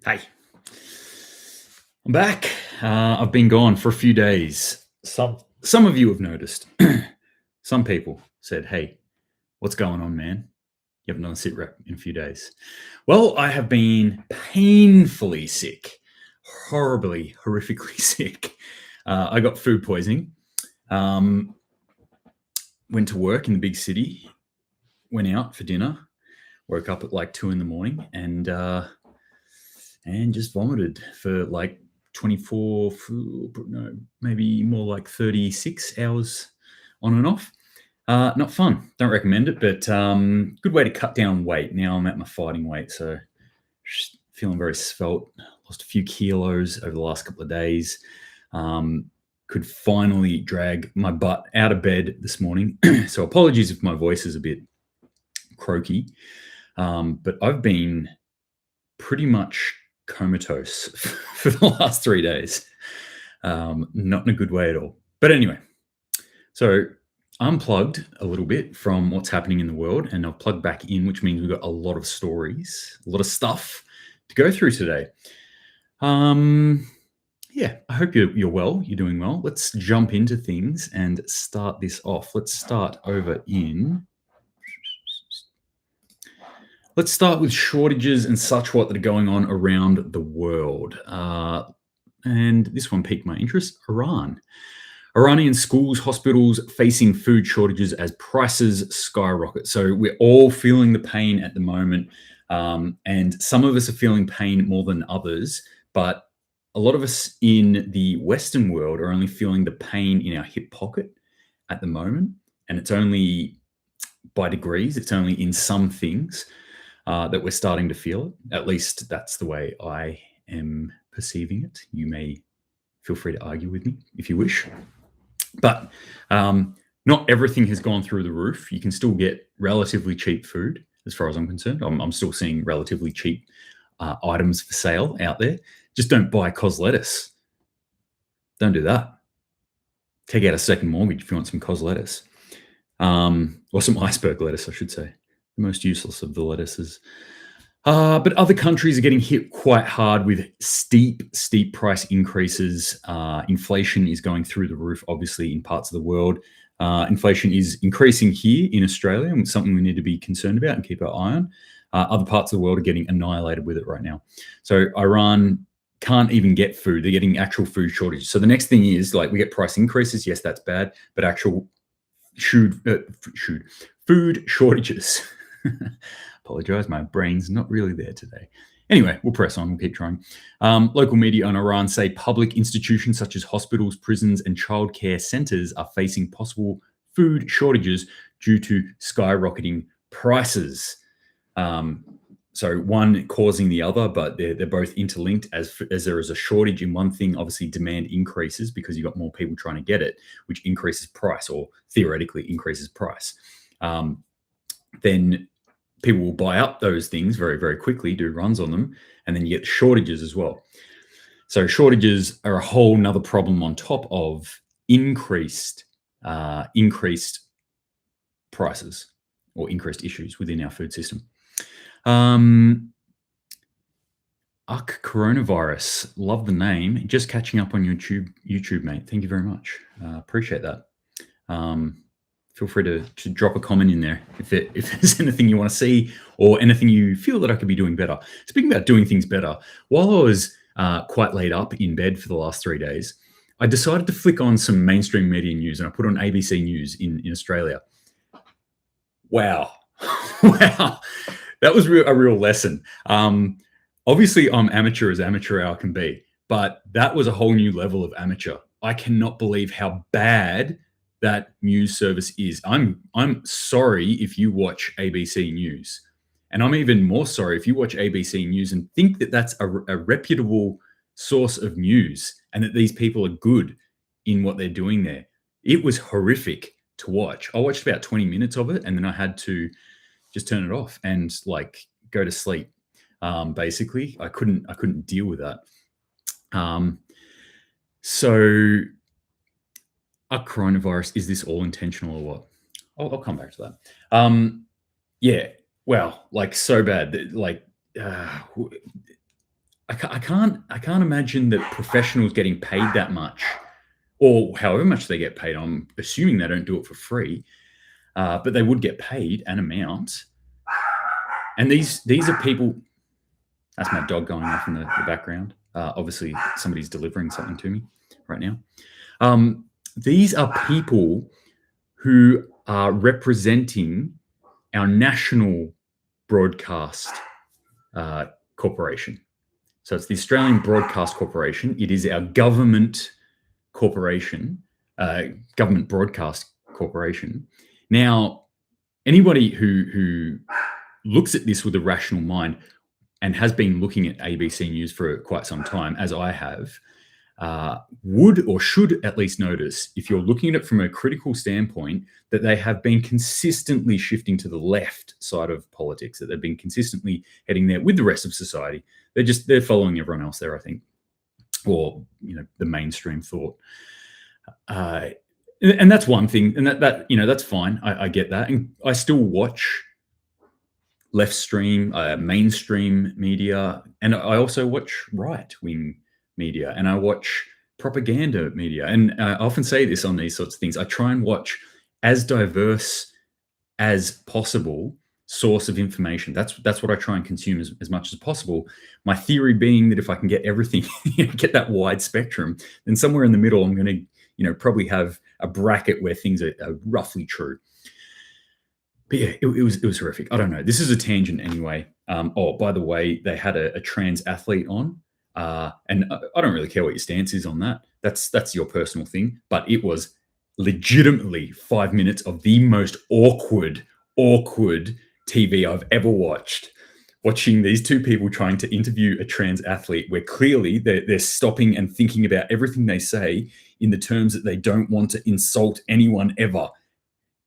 Hey, I'm back. I've been gone for a few days. Some of you have noticed. Some people said, "Hey, what's going on, man? You haven't done a SitRep in a few days." Well, I have been painfully sick, horribly, horrifically sick. I got food poisoning. Um, Went to work in the big city. Went out for dinner. Woke up at like 2 in the morning and just vomited for like 24, no, maybe more like 36 hours on and off. Not fun. Don't recommend it, but good way to cut down weight. Now I'm at my fighting weight, so just feeling very svelte. Lost a few kilos over the last couple of days. Could finally drag my butt out of bed this morning. So apologies if my voice is a bit croaky, but I've been pretty much comatose for the last 3 days. Not in a good way at all. But anyway, so unplugged a little bit from what's happening in the world, and I've plugged back in, which means we've got a lot of stories, a lot of stuff to go through today. Yeah, I hope you're well, you're doing well. Let's jump into things and start this off. Let's start with shortages and such what that are going on around the world. And this one piqued my interest. Iranian schools, hospitals facing food shortages as prices skyrocket. So we're all feeling the pain at the moment. And some of us are feeling pain more than others. But a lot of us in the Western world are only feeling the pain in our hip pocket at the moment. And it's only by degrees, it's only in some things that we're starting to feel it. At least that's the way I am perceiving it. You may feel free to argue with me if you wish. But not everything has gone through the roof. You can still get relatively cheap food, as far as I'm concerned. I'm still seeing relatively cheap items for sale out there. Just don't buy cos lettuce. Don't do that. Take out a second mortgage if you want some cos lettuce. Or some iceberg lettuce, I should say. The most useless of the lettuces. But other countries are getting hit quite hard with steep price increases. Inflation is going through the roof, obviously, in parts of the world. Inflation is increasing here in Australia, and it's something we need to be concerned about and keep our eye on. Other parts of the world are getting annihilated with it right now. So Iran can't even get food. They're getting actual food shortages. So the next thing is, like, we get price increases. Yes, that's bad, but actual food shortages. Apologize, my brain's not really there today. Anyway, we'll press on, we'll keep trying. Local media in Iran say public institutions such as hospitals, prisons, and childcare centers are facing possible food shortages due to skyrocketing prices. So one causing the other, but they're both interlinked. As there is a shortage in one thing, obviously demand increases because you've got more people trying to get it, which increases price, or theoretically increases price. Then people will buy up those things very, very quickly, do runs on them, and then you get shortages as well. So shortages are a whole nother problem on top of increased prices or increased issues within our food system. Coronavirus, love the name. Just catching up on YouTube, mate. Thank you very much. Appreciate that. Feel free to drop a comment in there if there's anything you want to see or anything you feel that I could be doing better. Speaking about doing things better, while I was quite laid up in bed for the last 3 days, I decided to flick on some mainstream media news, and I put on ABC News in Australia. Wow. Wow. That was a real lesson. Obviously, I'm amateur as amateur hour can be, but that was a whole new level of amateur. I cannot believe how bad that news service is. I'm sorry if you watch ABC News, and I'm even more sorry if you watch ABC News and think that that's a reputable source of news and that these people are good in what they're doing there. It was horrific to watch. I watched about 20 minutes of it, and then I had to just turn it off and like go to sleep. Basically, I couldn't deal with that. So. A coronavirus, is this all intentional or what? I'll come back to that. Yeah, wow, like so bad. Like I can't imagine that professionals getting paid that much, or however much they get paid. I'm assuming they don't do it for free, but they would get paid an amount. And these are people. That's my dog going off in the background. Obviously, somebody's delivering something to me right now. These are people who are representing our national broadcast corporation. So it's the Australian Broadcast Corporation. It is our government corporation, government broadcast corporation. Now, anybody who looks at this with a rational mind and has been looking at ABC News for quite some time, as I have, would or should at least notice, if you're looking at it from a critical standpoint, that they have been consistently shifting to the left side of politics, that they've been consistently heading there with the rest of society. They're following everyone else there, I think, or the mainstream thought. And that's one thing, and that's fine. I get that, and I still watch left stream, mainstream media, and I also watch right-wing media, and I watch propaganda media. And I often say this on these sorts of things. I try and watch as diverse as possible source of information. That's what I try and consume as much as possible. My theory being that if I can get everything, get that wide spectrum, then somewhere in the middle, I'm going to, probably have a bracket where things are roughly true. But yeah, it was horrific. I don't know. This is a tangent anyway. By the way, they had a trans athlete on, and I don't really care what your stance is on that. That's your personal thing. But it was legitimately 5 minutes of the most awkward TV I've ever watched. Watching these two people trying to interview a trans athlete, where clearly they're stopping and thinking about everything they say in the terms that they don't want to insult anyone ever.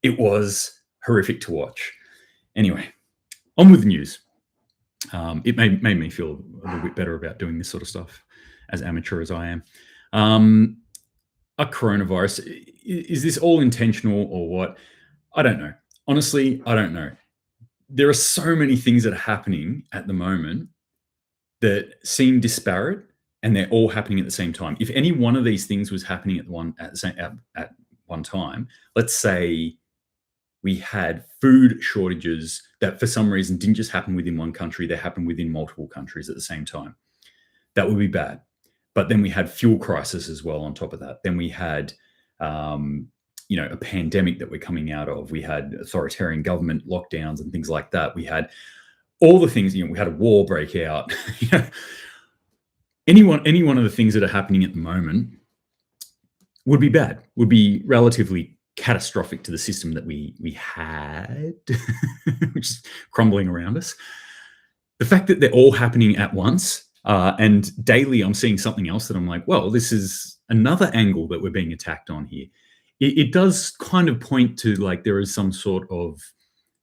It was horrific to watch. Anyway, on with the news. It made me feel a little bit better about doing this sort of stuff, as amateur as I am. A coronavirus, is this all intentional or what? I don't know. Honestly, I don't know. There are so many things that are happening at the moment that seem disparate, and they're all happening at the same time. If any one of these things was happening at one time, let's say we had food shortages that for some reason didn't just happen within one country, they happened within multiple countries at the same time. That would be bad. But then we had fuel crisis as well on top of that. Then we had a pandemic that we're coming out of. We had authoritarian government lockdowns and things like that. We had all the things, we had a war break out. Any one of the things that are happening at the moment would be bad, would be relatively catastrophic to the system that we had, which is crumbling around us. The fact that they're all happening at once, and daily I'm seeing something else that I'm like, well, this is another angle that we're being attacked on here. It does kind of point to like there is some sort of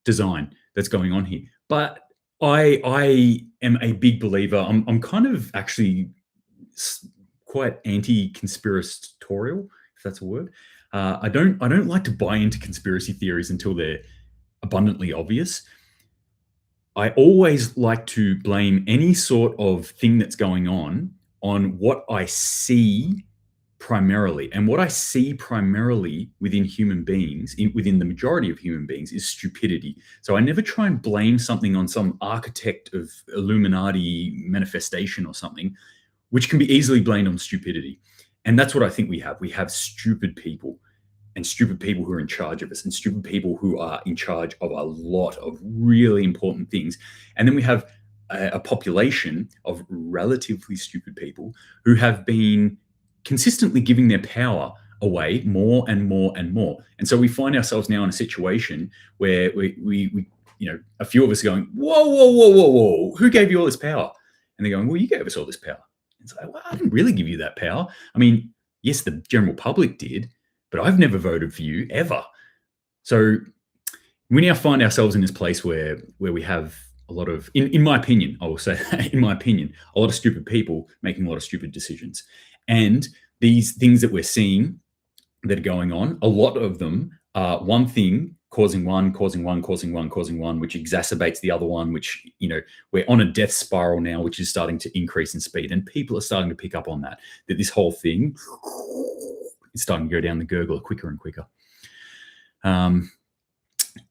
design that's going on here. But I am a big believer. I'm kind of actually quite anti-conspiratorial, if that's a word. I don't like to buy into conspiracy theories until they're abundantly obvious. I always like to blame any sort of thing that's going on what I see primarily. And what I see primarily within human beings, within the majority of human beings, is stupidity. So I never try and blame something on some architect of Illuminati manifestation or something, which can be easily blamed on stupidity. And that's what I think we have. We have stupid people, and stupid people who are in charge of us, and stupid people who are in charge of a lot of really important things. And then we have a population of relatively stupid people who have been consistently giving their power away more and more and more. And so we find ourselves now in a situation where we a few of us are going, whoa, who gave you all this power? And they're going, well, you gave us all this power. It's like, well, I didn't really give you that power. I mean, yes, the general public did, but I've never voted for you ever. So we now find ourselves in this place where we have a lot of, in my opinion, I will say, in my opinion, a lot of stupid people making a lot of stupid decisions. And these things that we're seeing that are going on, a lot of them are one thing causing one, causing one, causing one, causing one, which exacerbates the other one, which, we're on a death spiral now, which is starting to increase in speed. And people are starting to pick up on that this whole thing is starting to go down the gurgler quicker and quicker.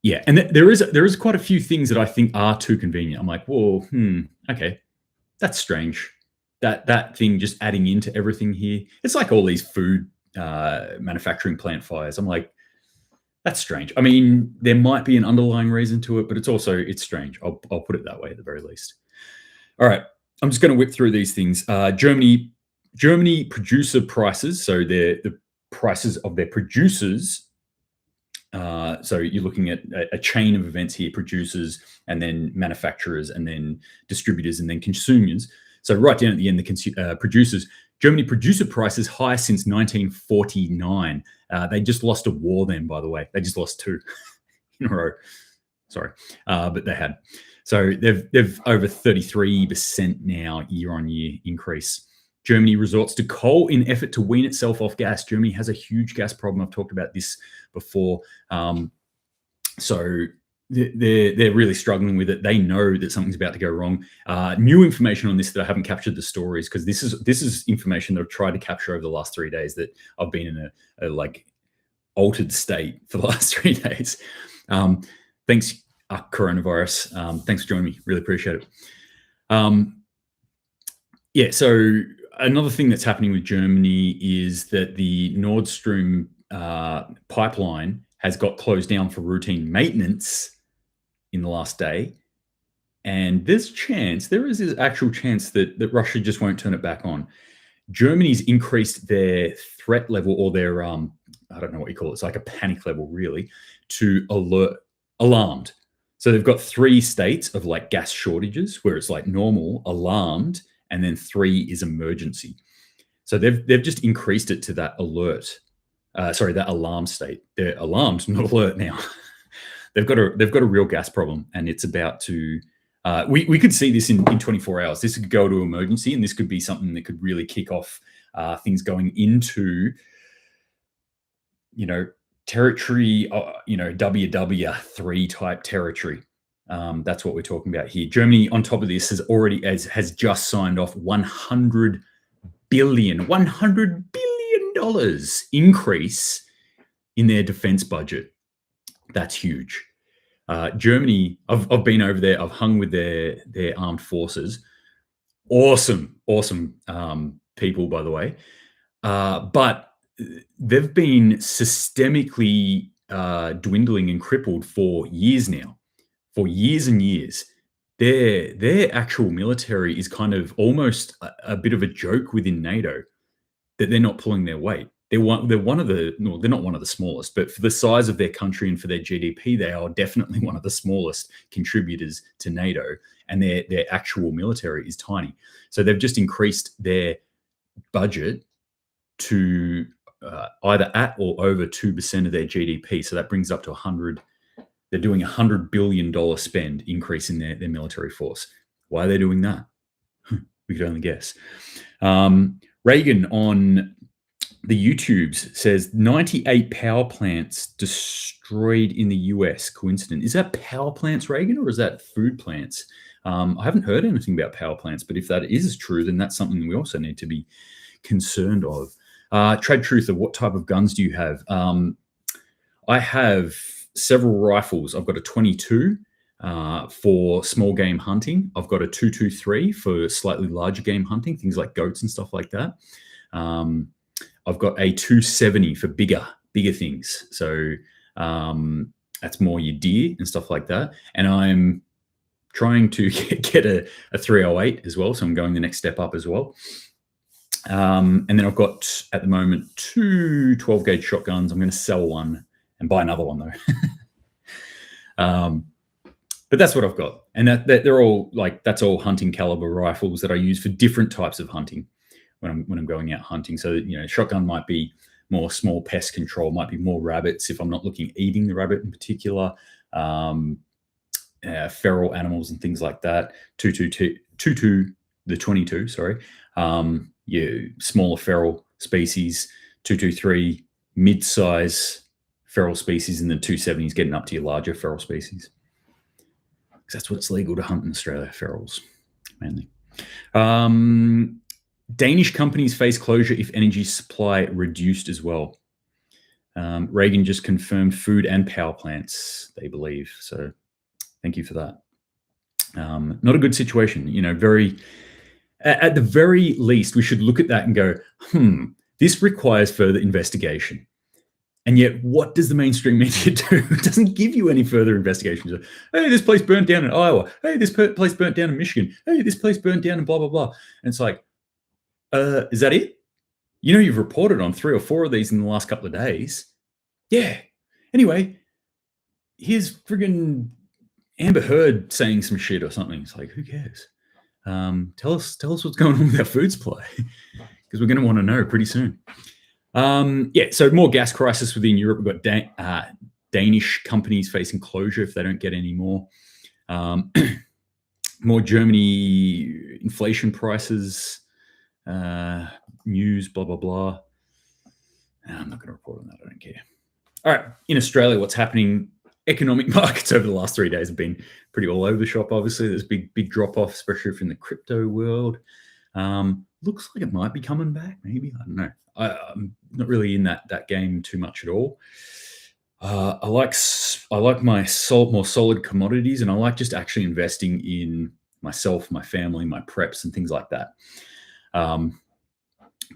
Yeah, and there is quite a few things that I think are too convenient. I'm like, whoa, okay, that's strange. That thing just adding into everything here. It's like all these food manufacturing plant fires. I'm like, that's strange. I mean, there might be an underlying reason to it, but it's strange. I'll put it that way at the very least. All right, I'm just going to whip through these things. Germany producer prices. So the prices of their producers. So you're looking at a chain of events here: producers, and then manufacturers, and then distributors, and then consumers. So right down at the end, the producers. Germany producer prices highest since 1949. They just lost a war then, by the way. They just lost 2 in a row. Sorry, but they had. So they've over 33% now year-on-year increase. Germany resorts to coal in effort to wean itself off gas. Germany has a huge gas problem. I've talked about this before. So they're really struggling with it. They know that something's about to go wrong. New information on this that I haven't captured the stories, because this is information that I've tried to capture over the last 3 days, that I've been in a like altered state for the last 3 days. Thanks, coronavirus. Thanks for joining me. Really appreciate it. Yeah, so another thing that's happening with Germany is that the Nord Stream pipeline has got closed down for routine maintenance in the last day. And there is this actual chance that Russia just won't turn it back on. Germany's increased their threat level, or their, I don't know what you call it. It's like a panic level, really, to alarmed. So they've got 3 states of like gas shortages, where it's like normal, alarmed, and then 3 is emergency. So they've just increased it to that that alarm state. They're alarmed, not alert now. they've got a real gas problem, and it's about to. We could see this in 24 hours. This could go to emergency, and this could be something that could really kick off things going into, territory, WW3 type territory. That's what we're talking about here. Germany, on top of this, has just signed off $100 billion increase in their defense budget. That's huge. Germany, I've been over there. I've hung with their armed forces. Awesome people, by the way. But they've been systemically dwindling and crippled for years now. For years and years. Their actual military is kind of almost a bit of a joke within NATO, that they're not pulling their weight. They're they're not one of the smallest, but for the size of their country and for their GDP, they are definitely one of the smallest contributors to NATO, and their actual military is tiny. So they've just increased their budget to either at or over 2% of their GDP. So that brings up to 100. They're doing $100 billion spend increase in their military force. Why are they doing that? We could only guess. Reagan on the YouTubes says 98 power plants destroyed in the US. Coincident? Is that power plants, Reagan, or is that food plants? I haven't heard anything about power plants, but if that is true, then that's something we also need to be concerned of. Trade Truther, what type of guns do you have? I have several rifles. I've got a 22 for small game hunting. I've got a 223 for slightly larger game hunting, things like goats and stuff like that. I've got a 270 for bigger things. So that's more your deer and stuff like that. And I'm trying to get a 308 as well. So I'm going the next step up as well. And then I've got, at the moment, 2 12-gauge shotguns. I'm going to sell one and buy another one, though. But that's what I've got. And that they're all that's all hunting caliber rifles that I use for different types of hunting when I'm going out hunting. So, shotgun might be more small pest control, might be more rabbits if I'm not eating the rabbit in particular, feral animals and things like that. 22, sorry. Smaller feral species. 223, mid-size feral species in the 270s, getting up to your larger feral species. Because that's what it's legal to hunt in Australia, ferals, mainly. Danish companies face closure if energy supply reduced as well. Reagan just confirmed food and power plants, they believe. So thank you for that. Not a good situation. At the very least, we should look at that and go, this requires further investigation. And yet, what does the mainstream media do? It doesn't give you any further investigations. Hey, this place burnt down in Iowa. Hey, this place burnt down in Michigan. Hey, this place burnt down in blah, blah, blah. And it's like, is that it? You've reported on 3 or 4 of these in the last couple of days. Yeah. Anyway, here's friggin' Amber Heard saying some shit or something. It's like, who cares? Tell us what's going on with our food supply, because we're going to want to know pretty soon. So more gas crisis within Europe. We've got Danish companies facing closure if they don't get any more. More Germany inflation prices, news, blah, blah, blah. I'm not going to report on that. I don't care. All right. In Australia, what's happening? Economic markets over the last 3 days have been pretty all over the shop, obviously. There's big drop-off, especially from the crypto world. Looks like it might be coming back, maybe. I don't know. I'm not really in that game too much at all. I like my more solid commodities, and I like just actually investing in myself, my family, my preps, and things like that.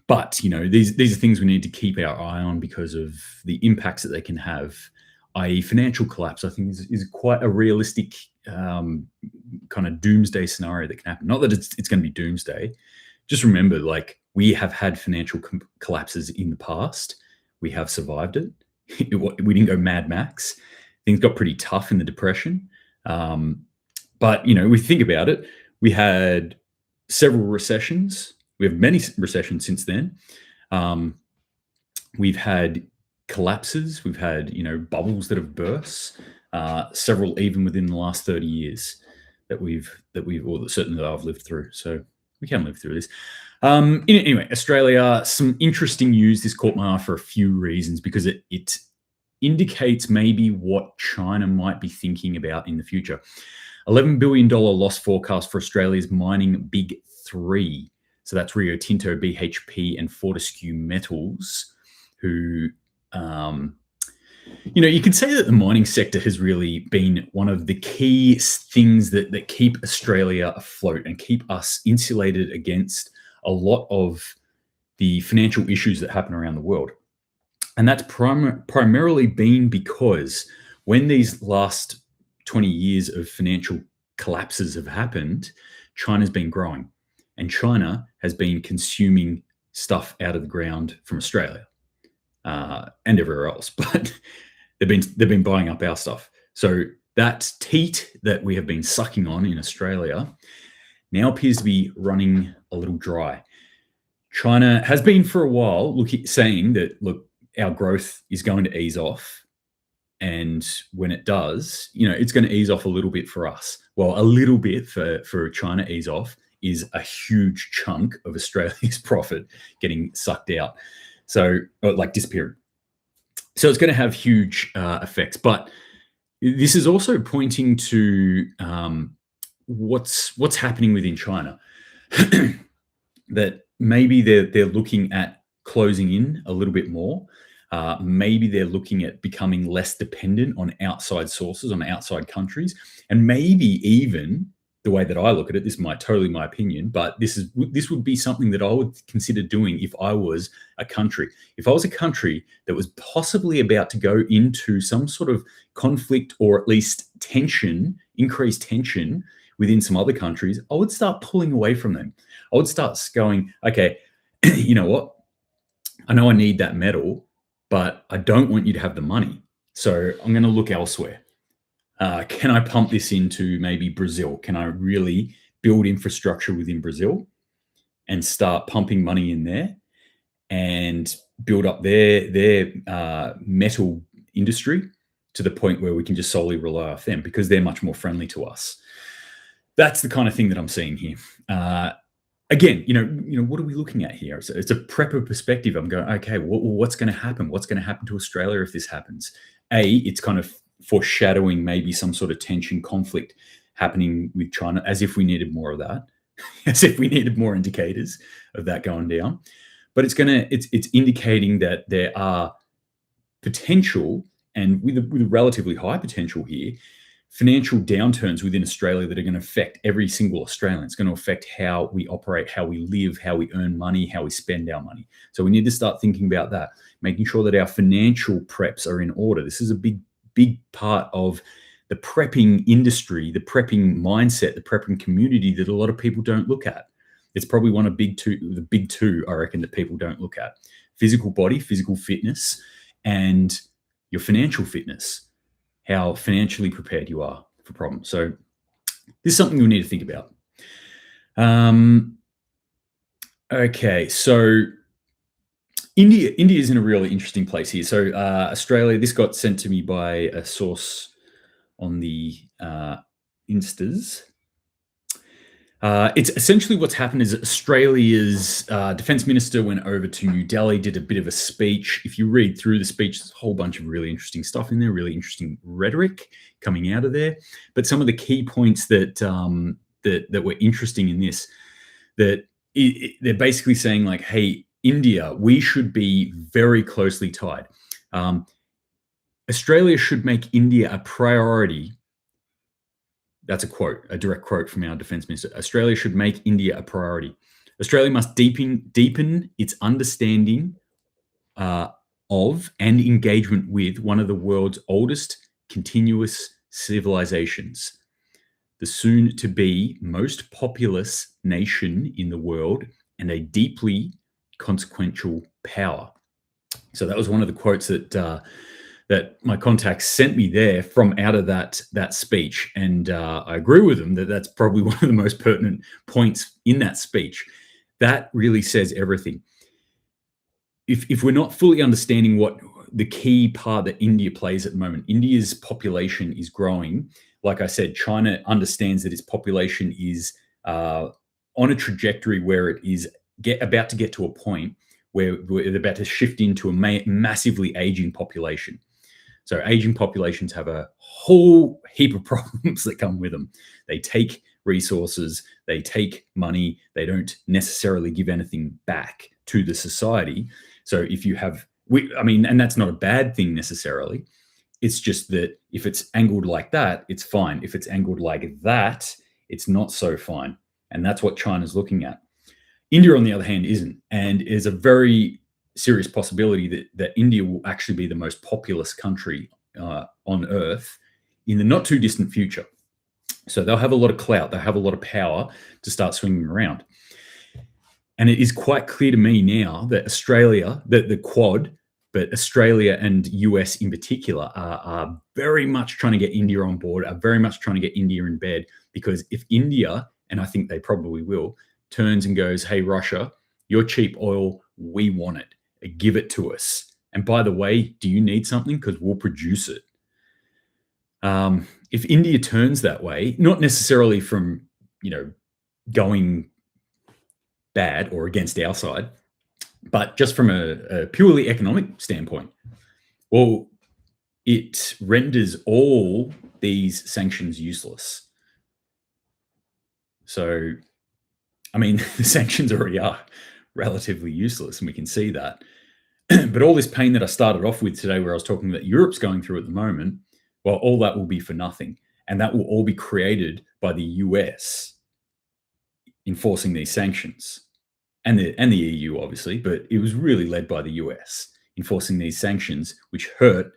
But these are things we need to keep our eye on because of the impacts that they can have. I.e., financial collapse, I think is quite a realistic kind of doomsday scenario that can happen. Not that it's going to be doomsday. Just remember, we have had financial collapses in the past. We have survived it. We didn't go Mad Max. Things got pretty tough in the Depression. But, we think about it. We had several recessions. We have many recessions since then. We've had collapses. We've had, bubbles that have burst. Several even within the last 30 years that certainly that I've lived through. So we can live through this. Anyway, Australia, some interesting news. This caught my eye for a few reasons because it indicates maybe what China might be thinking about in the future. $11 billion loss forecast for Australia's mining big three. So that's Rio Tinto, BHP, and Fortescue Metals, who, you could say that the mining sector has really been one of the key things that keep Australia afloat and keep us insulated against a lot of the financial issues that happen around the world. And that's primarily been because when these last 20 years of financial collapses have happened, China's been growing. And China has been consuming stuff out of the ground from Australia and everywhere else. But they've been buying up our stuff. So that teat that we have been sucking on in Australia now appears to be running a little dry. China has been for a while saying that, look, our growth is going to ease off. And when it does, it's going to ease off a little bit for us. Well, a little bit for China ease off is a huge chunk of Australia's profit getting sucked out. So disappearing. So it's going to have huge effects. But this is also pointing to what's happening within China. That maybe they're looking at closing in a little bit more. Maybe they're looking at becoming less dependent on outside sources, on outside countries. And maybe even, the way that I look at it, this might totally my opinion, but this would be something that I would consider doing if I was a country. If I was a country that was possibly about to go into some sort of conflict or at least increased tension within some other countries, I would start pulling away from them. I would start going, okay, you know what? I know I need that metal, but I don't want you to have the money. So I'm going to look elsewhere. Can I pump this into maybe Brazil? Can I really build infrastructure within Brazil and start pumping money in there and build up their metal industry to the point where we can just solely rely on them because they're much more friendly to us? That's the kind of thing that I'm seeing here. again, what are we looking at here? It's a prepper perspective. I'm going, okay, what's going to happen? What's going to happen to Australia if this happens? It's kind of foreshadowing maybe some sort of tension, conflict happening with China, as if we needed more of that, as if we needed more indicators of that going down. But it's indicating that there are potential, and with a relatively high potential here, financial downturns within Australia that are going to affect every single Australian. It's going to affect how we operate, how we live, how we earn money, how we spend our money. So we need to start thinking about that, making sure that our financial preps are in order. This is a big part of the prepping industry, the prepping mindset, the prepping community that a lot of people don't look at. It's probably one of the big two, I reckon, that people don't look at. Physical body, physical fitness, and your financial fitness, how financially prepared you are for problems. So this is something we need to think about. Okay, so India is in a really interesting place here. So Australia, this got sent to me by a source on the Instas. It's essentially what's happened is Australia's defense minister went over to New Delhi, did a bit of a speech. If you read through the speech, there's a whole bunch of really interesting stuff in there, really interesting rhetoric coming out of there. But some of the key points that were interesting in this, that they're basically saying like, hey, India, we should be very closely tied. Australia should make India a priority. That's a quote, a direct quote from our defense minister. Australia should make India a priority. Australia must deepen its understanding of and engagement with one of the world's oldest continuous civilizations, the soon-to-be most populous nation in the world, and a deeply consequential power. So that was one of the quotes that my contacts sent me there from out of that speech. And I agree with them that that's probably one of the most pertinent points in that speech. That really says everything. If we're not fully understanding what the key part that India plays at the moment, India's population is growing. Like I said, China understands that its population is on a trajectory where it is about to get to a point where they're about to shift into a massively aging population. So aging populations have a whole heap of problems that come with them. They take resources, they take money, they don't necessarily give anything back to the society. So if you have, and that's not a bad thing necessarily. It's just that if it's angled like that, it's fine. If it's angled like that, it's not so fine. And that's what China's looking at. India, on the other hand, isn't. And is a very serious possibility that India will actually be the most populous country on Earth in the not too distant future. So they'll have a lot of clout, they'll have a lot of power to start swinging around. And it is quite clear to me now that Australia, the Quad, but Australia and US in particular are very much trying to get India on board, are very much trying to get India in bed, because if India, and I think they probably will, turns and goes, hey, Russia, your cheap oil, we want it. Give it to us. And by the way, do you need something? Because we'll produce it. If India turns that way, not necessarily from, going bad or against our side, but just from a purely economic standpoint, well, it renders all these sanctions useless. So, the sanctions already are relatively useless, and we can see that. But all this pain that I started off with today, where I was talking that Europe's going through at the moment, well, all that will be for nothing. And that will all be created by the US enforcing these sanctions. And the EU, obviously, but it was really led by the US enforcing these sanctions, which hurt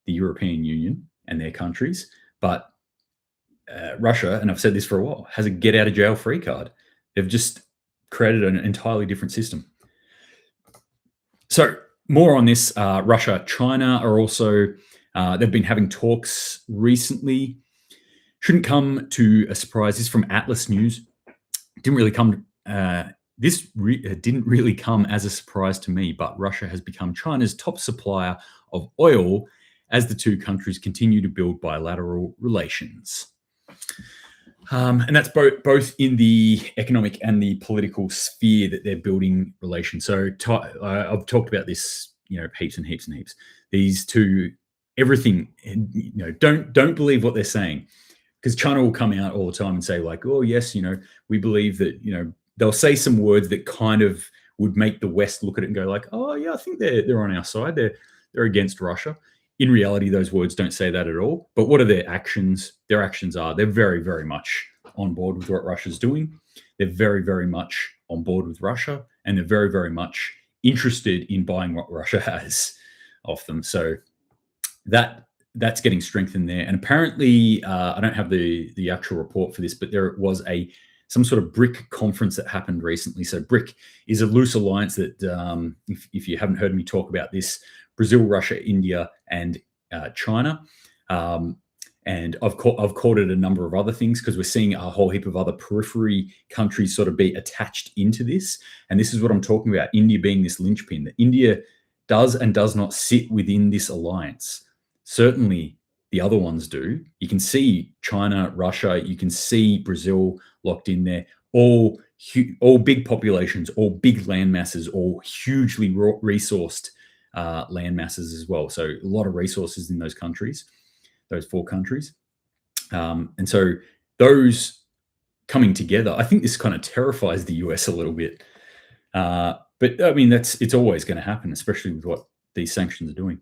the European Union and their countries. But Russia, and I've said this for a while, has a get-out-of-jail-free card. They've just created an entirely different system. So more on this, Russia, China are also, they've been having talks recently. Shouldn't come to a surprise. This is from Atlas News. Didn't really come, didn't really come as a surprise to me, but Russia has become China's top supplier of oil as the two countries continue to build bilateral relations. And that's both in the economic and the political sphere that they're building relations. So I've talked about this, heaps and heaps and heaps. These two, everything, don't believe what they're saying, because China will come out all the time and say like, oh yes, we believe that, they'll say some words that kind of would make the West look at it and go like, oh yeah, I think they're on our side. They're against Russia. In reality, those words don't say that at all. But what are their actions? Their actions are they're very, very much on board with what Russia's doing. They're very, very much on board with Russia, and they're very, very much interested in buying what Russia has off them. So that's getting strengthened there. And apparently, I don't have the actual report for this, but there was some sort of BRIC conference that happened recently. So BRIC is a loose alliance that, if you haven't heard me talk about this, Brazil, Russia, India, and China. And I've called it a number of other things because we're seeing a whole heap of other periphery countries sort of be attached into this. And this is what I'm talking about, India being this linchpin, that India does and does not sit within this alliance. Certainly the other ones do. You can see China, Russia, you can see Brazil locked in there, all big populations, all big land masses, all hugely resourced land masses as well. So a lot of resources in those countries, those 4 countries. And so those coming together, I think this kind of terrifies the US a little bit. But I mean, it's always going to happen, especially with what these sanctions are doing.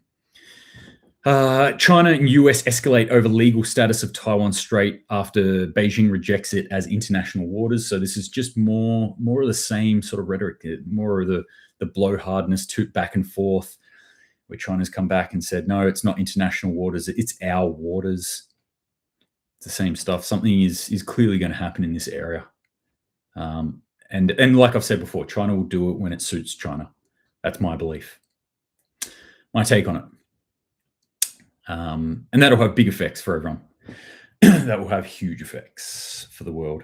China and US escalate over legal status of Taiwan Strait after Beijing rejects it as international waters. So this is just more of the same sort of rhetoric, more of the blowhardness to back and forth, where China's come back and said, no, it's not international waters, it's our waters. It's the same stuff. Something is clearly going to happen in this area. And like I've said before, China will do it when it suits China. That's my belief. My take on it. And that'll have big effects for everyone. That will have huge effects for the world.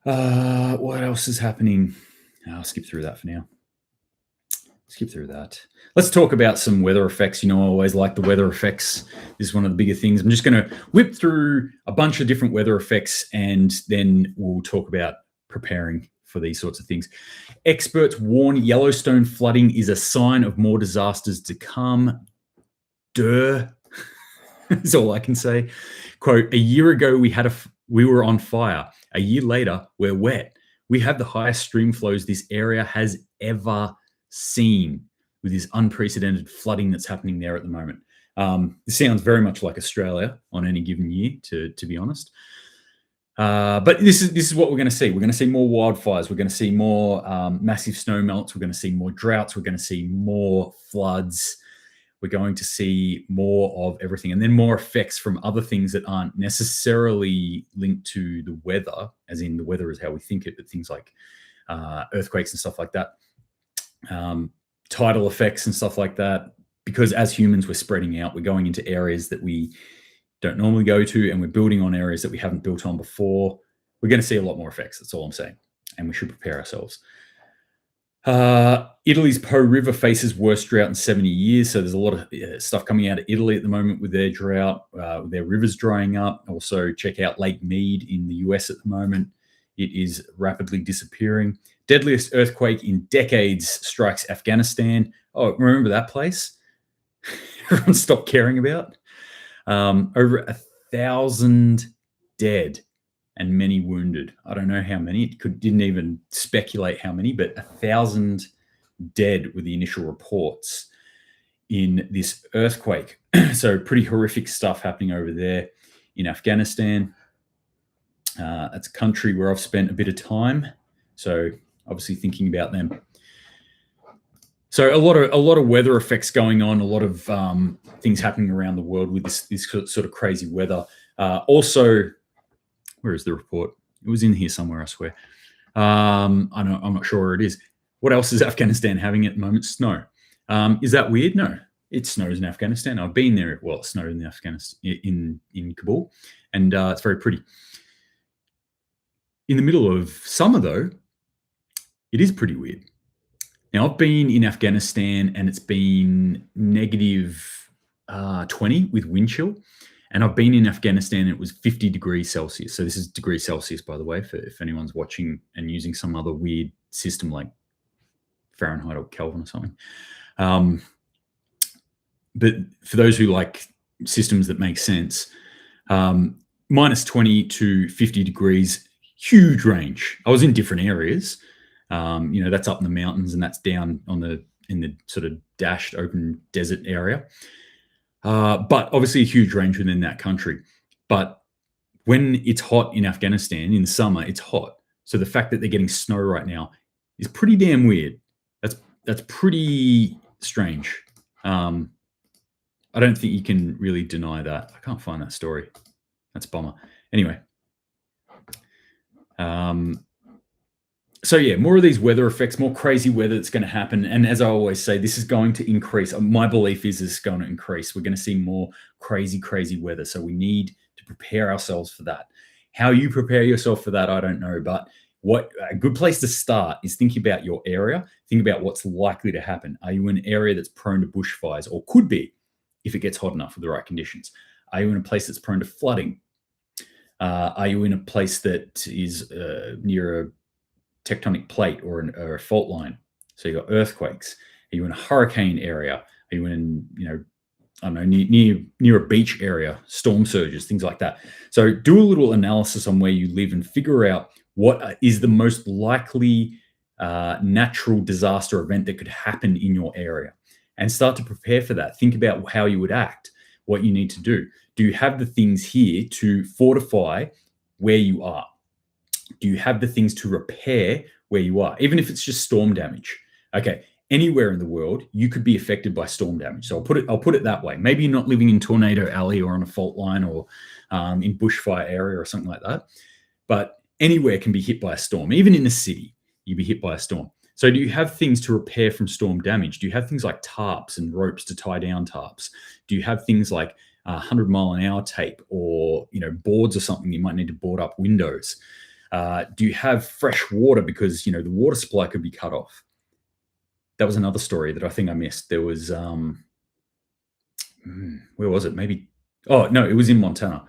What else is happening? I'll skip through that for now. Skip through that. Let's talk about some weather effects. I always like the weather effects. This is one of the bigger things. I'm just going to whip through a bunch of different weather effects, and then we'll talk about preparing for these sorts of things. Experts warn Yellowstone flooding is a sign of more disasters to come. Duh. Is all I can say. Quote, a year ago we were on fire. A year later, we're wet. We have the highest stream flows this area has ever seen, with this unprecedented flooding that's happening there at the moment. This sounds very much like Australia on any given year, to be honest. But this is what we're going to see. We're going to see more wildfires. We're going to see more massive snow melts. We're going to see more droughts. We're going to see more floods. We're going to see more of everything, and then more effects from other things that aren't necessarily linked to the weather, as in the weather is how we think it, but things like earthquakes and stuff like that, tidal effects and stuff like that. Because as humans, we're spreading out. We're going into areas that we don't normally go to, and we're building on areas that we haven't built on before. We're going to see a lot more effects. That's all I'm saying, and we should prepare ourselves. Italy's Po River faces worst drought in 70 years. So there's a lot of stuff coming out of Italy at the moment with their drought, their rivers drying up. Also, check out Lake Mead in the US at the moment. It is rapidly disappearing. Deadliest earthquake in decades strikes Afghanistan. Oh, remember that place? Everyone stopped caring about. Over 1,000 dead and many wounded. I don't know how many. Didn't even speculate how many, but 1,000 dead were the initial reports in this earthquake. So pretty horrific stuff happening over there in Afghanistan. That's a country where I've spent a bit of time, so obviously thinking about them. So a lot of weather effects going on, a lot of things happening around the world with this sort of crazy weather. Also, where is the report? It was in here somewhere, I swear. I'm not sure where it is. What else is Afghanistan having at the moment? Snow. Is that weird? No, it snows in Afghanistan. I've been there. Well, it snowed in Afghanistan, in Kabul, and it's very pretty. In the middle of summer, though, it is pretty weird. Now, I've been in Afghanistan, and it's been negative 20 with wind chill. And I've been in Afghanistan, and it was 50 degrees Celsius. So this is degrees Celsius, by the way, for if anyone's watching and using some other weird system like Fahrenheit or Kelvin or something. But for those who like systems that make sense, minus 20 to 50 degrees, huge range. I was in different areas. That's up in the mountains and that's down in the sort of dashed open desert area. But obviously a huge range within that country. But when it's hot in Afghanistan in the summer, it's hot. So the fact that they're getting snow right now is pretty damn weird. That's pretty strange. I don't think you can really deny that. I can't find that story. That's a bummer. Anyway. So yeah, more of these weather effects, more crazy weather that's going to happen. And as I always say, this is going to increase. My belief is it's going to increase. We're going to see more crazy weather. So we need to prepare ourselves for that. How you prepare yourself for that, I don't know. But what a good place to start is think about your area. Think about what's likely to happen. Are you in an area that's prone to bushfires, or could be if it gets hot enough with the right conditions? Are you in a place that's prone to flooding? Are you in a place that is near a tectonic plate or a fault line? So you got earthquakes. Are you in a hurricane area? Are you in, I don't know, near a beach area, storm surges, things like that. So do a little analysis on where you live and figure out what is the most likely natural disaster event that could happen in your area, and start to prepare for that. Think about how you would act, what you need to do. Do you have the things here to fortify where you are? Do you have the things to repair where you are, even if it's just storm damage? Okay, anywhere in the world, you could be affected by storm damage. So I'll put it that way. Maybe you're not living in Tornado Alley or on a fault line or in bushfire area or something like that, but anywhere can be hit by a storm. Even in the city, you'd be hit by a storm. So do you have things to repair from storm damage? Do you have things like tarps and ropes to tie down tarps? Do you have things like 100-mile-an-hour tape, or boards or something you might need to board up windows? Do you have fresh water because the water supply could be cut off? That was another story that I think I missed. There was where was it? Maybe it was in Montana.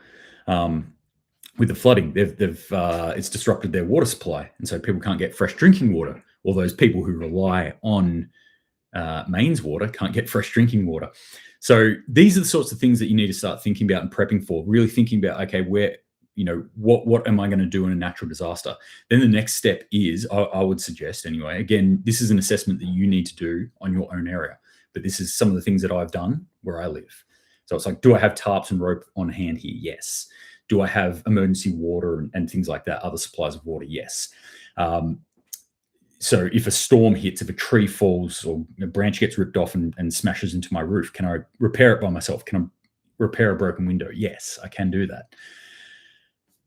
With the flooding, it's disrupted their water supply, and so people can't get fresh drinking water. All those people who rely on mains water can't get fresh drinking water. So these are the sorts of things that you need to start thinking about and prepping for. Really thinking about, okay, where what am I going to do in a natural disaster? Then the next step is, I would suggest anyway, again, this is an assessment that you need to do on your own area, but this is some of the things that I've done where I live. So it's like, do I have tarps and rope on hand here? Yes. Do I have emergency water and things like that, other supplies of water? Yes. So if a storm hits, if a tree falls or a branch gets ripped off and smashes into my roof, can I repair it by myself? Can I repair a broken window? Yes, I can do that.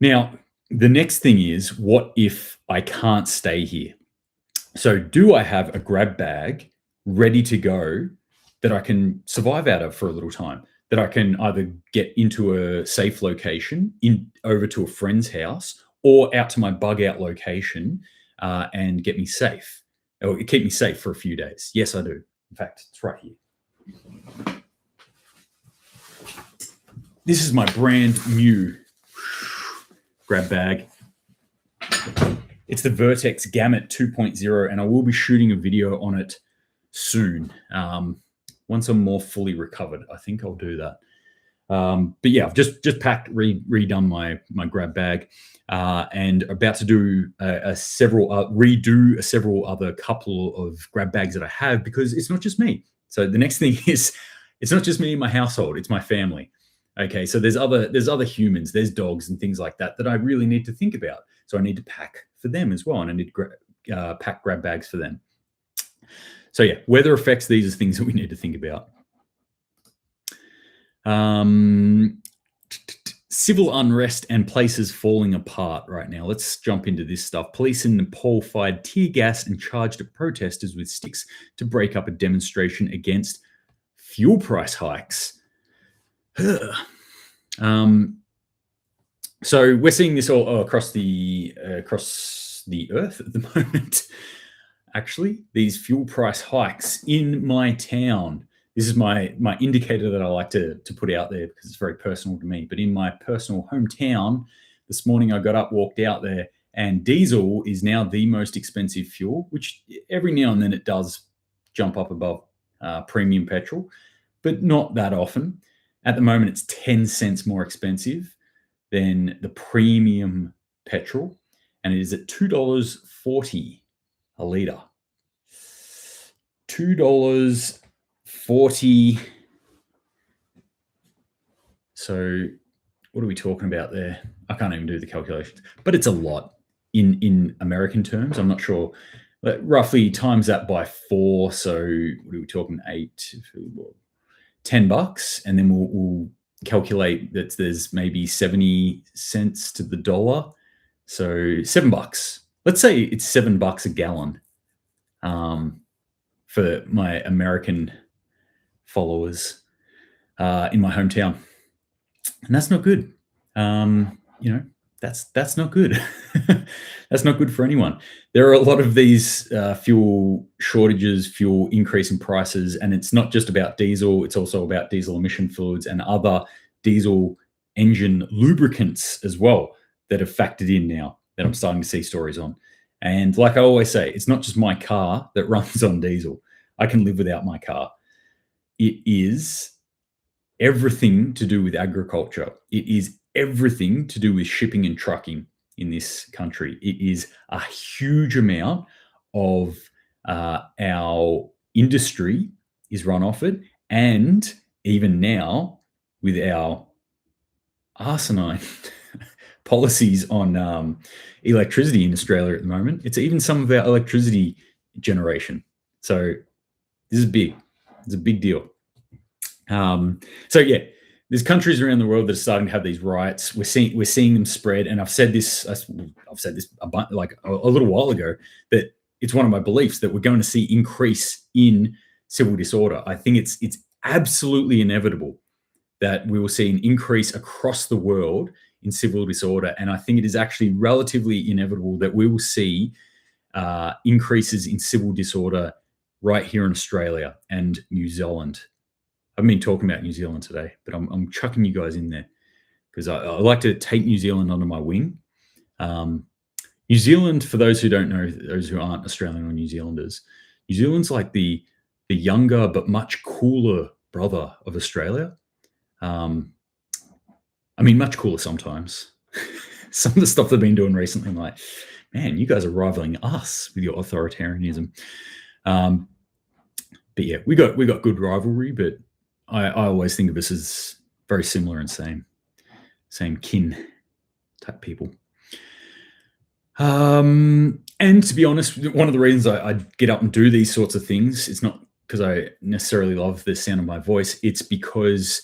Now, the next thing is, what if I can't stay here? So do I have a grab bag ready to go that I can survive out of for a little time, that I can either get into a safe location, over to a friend's house, or out to my bug out location and get me safe, or keep me safe for a few days? Yes, I do. In fact, it's right here. This is my brand new grab bag. It's the Vertex Gamut 2.0, and I will be shooting a video on it soon. Once I'm more fully recovered, I think I'll do that. But yeah, I've just packed, redone my grab bag, and about to do redo several other couple of grab bags that I have, because it's not just me. So the next thing is, it's not just me in my household, it's my family. Okay, so there's other humans, there's dogs and things like that I really need to think about. So I need to pack for them as well, and I need to pack grab bags for them. So yeah, weather effects, these are things that we need to think about. Civil unrest and places falling apart right now. Let's jump into this stuff. Police in Nepal fired tear gas and charged protesters with sticks to break up a demonstration against fuel price hikes. So we're seeing this all across the earth at the moment. Actually, these fuel price hikes in my town. this is my indicator that I like to put out there because it's very personal to me. But in my personal hometown, this morning I got up, walked out there, and diesel is now the most expensive fuel, which every now and then it does jump up above premium petrol, but not that often. At the moment, it's 10 cents more expensive than the premium petrol, and it is at $2.40 a litre. $2.40. So what are we talking about there? I can't even do the calculations, but it's a lot in American terms. I'm not sure. But roughly times that by 4. So what are we talking? $10, and then we'll calculate that there's maybe 70 cents to the dollar. So $7. Let's say it's $7 a gallon. For my American followers in my hometown, and that's not good. That's not good. That's not good for anyone. There are a lot of these fuel shortages, fuel increase in prices, and it's not just about diesel. It's also about diesel emission fluids and other diesel engine lubricants as well that have factored in now that I'm starting to see stories on. And like I always say, it's not just my car that runs on diesel. I can live without my car. It is everything to do with agriculture. It is everything to do with shipping and trucking in this country. It is a huge amount of our industry is run off it. And even now, with our asinine policies on electricity in Australia at the moment, it's even some of our electricity generation. So this is big. It's a big deal. So yeah, there's countries around the world that are starting to have these riots. We're seeing them spread, and I've said this a little while ago, that it's one of my beliefs that we're going to see increase in civil disorder. I think it's absolutely inevitable that we will see an increase across the world in civil disorder, and I think it is actually relatively inevitable that we will see increases in civil disorder right here in Australia and New Zealand. I've been talking about New Zealand today, but I'm chucking you guys in there because I like to take New Zealand under my wing. New Zealand, for those who don't know, those who aren't Australian or New Zealanders, New Zealand's like the younger but much cooler brother of Australia. Much cooler sometimes. Some of the stuff they've been doing recently, I'm like, man, you guys are rivaling us with your authoritarianism. But yeah, we got good rivalry, but I always think of us as very similar and same kin type people. And to be honest, one of the reasons I get up and do these sorts of things, it's not because I necessarily love the sound of my voice. It's because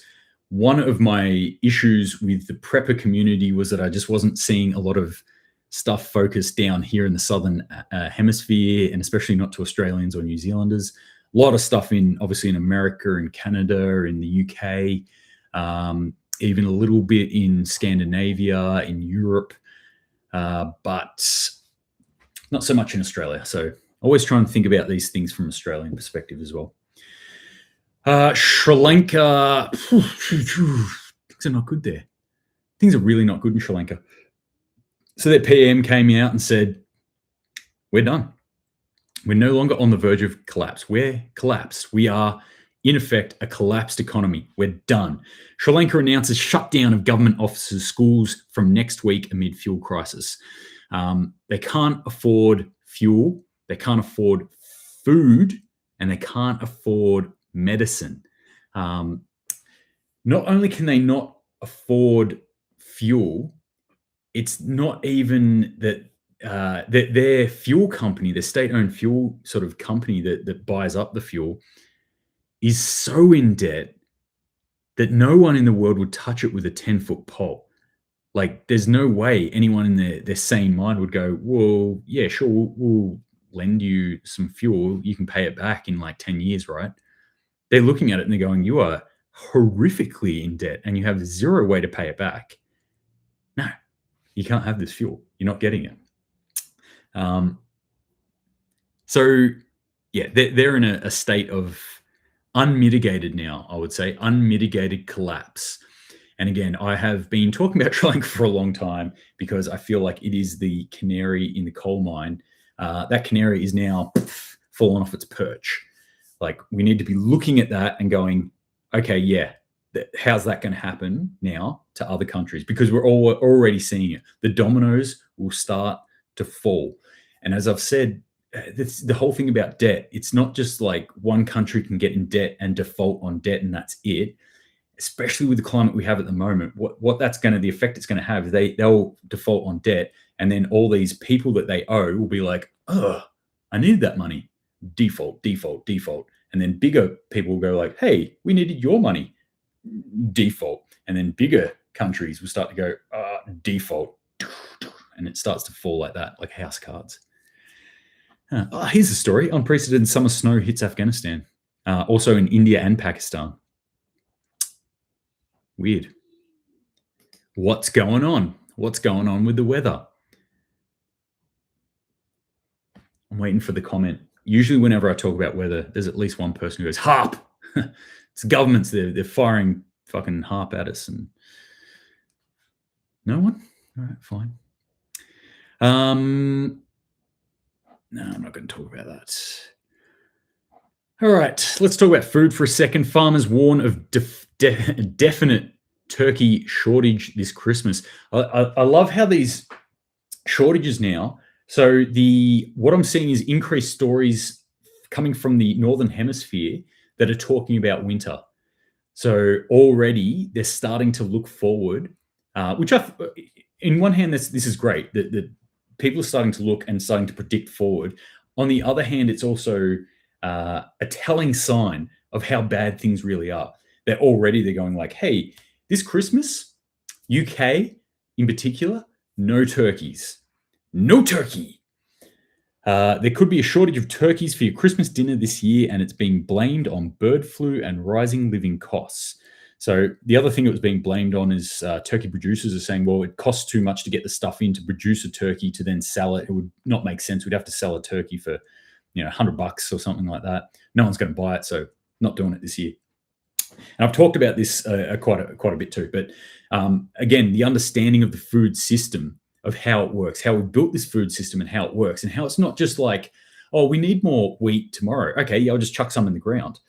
one of my issues with the prepper community was that I just wasn't seeing a lot of stuff focused down here in the Southern hemisphere, and especially not to Australians or New Zealanders. A lot of stuff obviously in America and Canada, in the UK, even a little bit in Scandinavia, in Europe, but not so much in Australia. So always try and think about these things from Australian perspective as well. Sri Lanka, things are not good there. Things are really not good in Sri Lanka. So their PM came out and said, we're done. We're no longer on the verge of collapse. We're collapsed. We are, in effect, a collapsed economy. We're done. Sri Lanka announces shutdown of government offices, schools from next week amid fuel crisis. They can't afford fuel. They can't afford food, and they can't afford medicine. Not only can they not afford fuel, it's not even that their fuel company, their state-owned fuel sort of company that buys up the fuel, is so in debt that no one in the world would touch it with a 10-foot pole. Like, there's no way anyone in their sane mind would go, well, yeah, sure, we'll lend you some fuel. You can pay it back in like 10 years, right? They're looking at it and they're going, you are horrifically in debt and you have zero way to pay it back. No, you can't have this fuel. You're not getting it. So yeah, they're in a state of unmitigated now, I would say, unmitigated collapse. And again, I have been talking about Sri Lanka for a long time because I feel like it is the canary in the coal mine. That canary is now fallen off its perch. Like, we need to be looking at that and going, okay, yeah, how's that going to happen now to other countries? Because we're already seeing it. The dominoes will start to fall. And as I've said, the whole thing about debt, it's not just like one country can get in debt and default on debt and that's it. Especially with the climate we have at the moment, what that's going to, the effect it's going to have, they'll default on debt, and then all these people that they owe will be like, oh, I needed that money, default, default, default, and then bigger people will go like, hey, we needed your money, default, and then bigger countries will start to go default, and it starts to fall like that, like house cards. Here's the story: unprecedented summer snow hits Afghanistan, also in India and Pakistan. Weird. What's going on? What's going on with the weather? I'm waiting for the comment. Usually whenever I talk about weather, there's at least one person who goes, HARP! It's governments, they're firing fucking HARP at us. And no one? All right, fine. No, I'm not going to talk about that. All right, let's talk about food for a second. Farmers warn of definite turkey shortage this Christmas. I love how these shortages now. So what I'm seeing is increased stories coming from the Northern Hemisphere that are talking about winter. So already they're starting to look forward, which in one hand, this is great that people are starting to look and starting to predict forward. On the other hand, it's also a telling sign of how bad things really are. They're going like, hey, this Christmas, UK in particular, no turkeys. No turkey. There could be a shortage of turkeys for your Christmas dinner this year, and it's being blamed on bird flu and rising living costs. So the other thing it was being blamed on is turkey producers are saying, well, it costs too much to get the stuff in to produce a turkey to then sell it. It would not make sense. We'd have to sell a turkey for $100 or something like that. No one's going to buy it, so not doing it this year. And I've talked about this quite a bit too. But again, the understanding of the food system, of how it works, how we built this food system and how it works, and how it's not just like, oh, we need more wheat tomorrow. Okay, yeah, I'll just chuck some in the ground.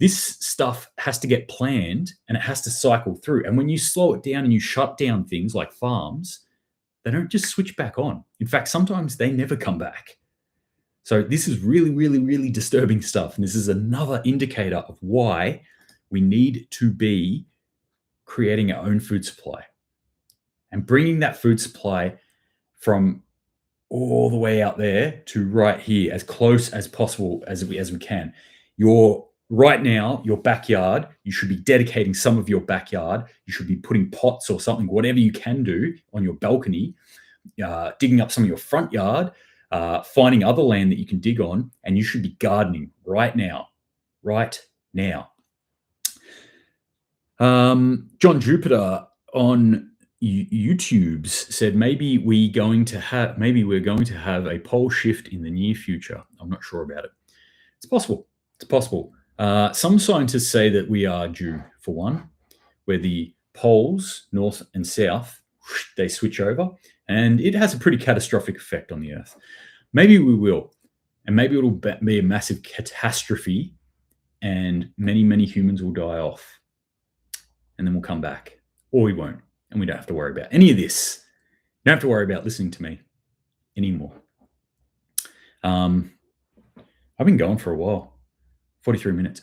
This stuff has to get planned and it has to cycle through. And when you slow it down and you shut down things like farms, they don't just switch back on. In fact, sometimes they never come back. So this is really, really, really disturbing stuff. And this is another indicator of why we need to be creating our own food supply and bringing that food supply from all the way out there to right here, as close as possible as we can. Right now, your backyard, you should be dedicating some of your backyard. You should be putting pots or something, whatever you can do on your balcony, digging up some of your front yard, finding other land that you can dig on, and you should be gardening right now. Right now. John Jupiter on YouTube said maybe we're going to have a pole shift in the near future. I'm not sure about it. It's possible. It's possible. Some scientists say that we are due for one, where the poles, north and south, they switch over, and it has a pretty catastrophic effect on the Earth. Maybe we will, and maybe it'll be a massive catastrophe, and many, many humans will die off, and then we'll come back, or we won't. And we don't have to worry about any of this. You don't have to worry about listening to me anymore. I've been going for a while, 43 minutes.